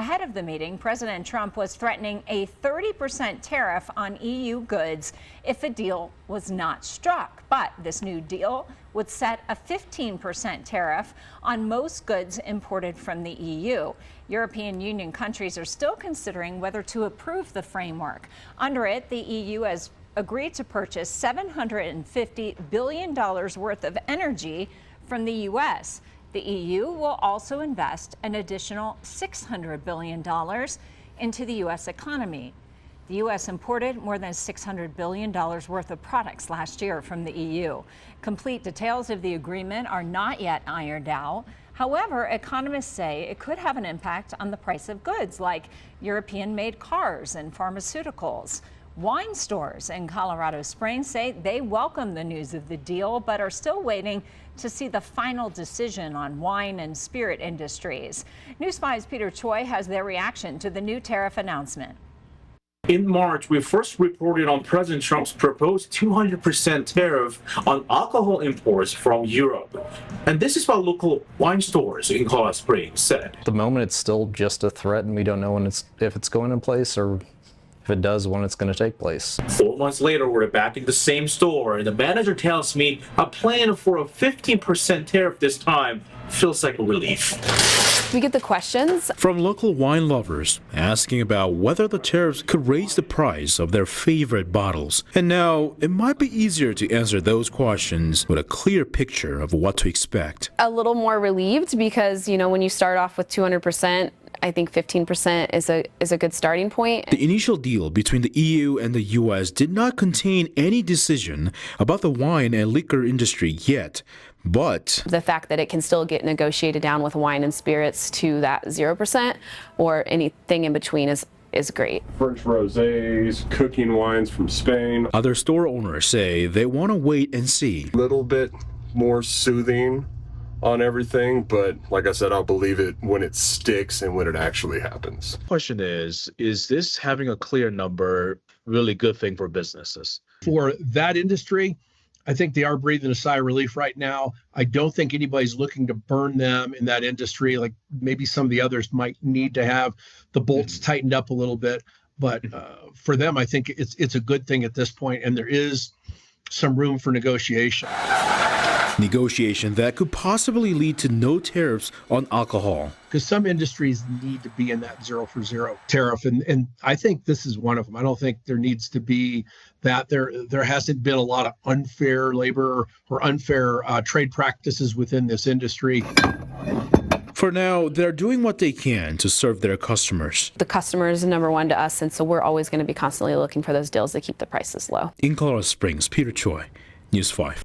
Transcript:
Ahead of the meeting, President Trump was threatening a 30% tariff on EU goods if a deal was not struck. But this new deal would set a 15% tariff on most goods imported from the EU. European Union countries are still considering whether to approve the framework. Under it, the EU has agreed to purchase $750 billion worth of energy from the U.S. The EU will also invest an additional $600 billion into the U.S. economy. The U.S. imported more than $600 billion worth of products last year from the EU. Complete details of the agreement are not yet ironed out. However, economists say it could have an impact on the price of goods like European-made cars and pharmaceuticals. Wine stores in Colorado Springs say they welcome the news of the deal, but are still waiting to see the final decision on wine and spirit industries. News 5's Peter Choi has their reaction to the new tariff announcement. In March, we first reported on President Trump's proposed 200% tariff on alcohol imports from Europe. And this is what local wine stores in Colorado Springs said. At the moment, it's still just a threat, and we don't know if it's going in place or if it does, when it's going to take place. 4 months later, we're back in the same store, and the manager tells me a plan for a 15% tariff this time feels like a relief. We get the questions from local wine lovers asking about whether the tariffs could raise the price of their favorite bottles. And now it might be easier to answer those questions with a clear picture of what to expect. A little more relieved because, when you start off with 200%, I think 15% is a good starting point. The initial deal between the EU and the US did not contain any decision about the wine and liquor industry yet, but the fact that it can still get negotiated down with wine and spirits to that 0% or anything in between is great. French rosés, cooking wines from Spain. Other store owners say they want to wait and see. A little bit more soothing on everything, but like I said, I'll believe it when it sticks and when it actually happens. Question is this having a clear number really good thing for businesses? For that industry, I think they are breathing a sigh of relief right now. I don't think anybody's looking to burn them in that industry. Like maybe some of the others might need to have the bolts tightened up a little bit. But for them, I think it's a good thing at this point, and there is some room for negotiation. Negotiation that could possibly lead to no tariffs on alcohol. Because some industries need to be in that 0 for 0 tariff, and I think this is one of them. I don't think there needs to be that. There hasn't been a lot of unfair labor or unfair trade practices within this industry. For now, they're doing what they can to serve their customers. The customer is number one to us, and so we're always going to be constantly looking for those deals that keep the prices low. In Colorado Springs, Peter Choi, News 5.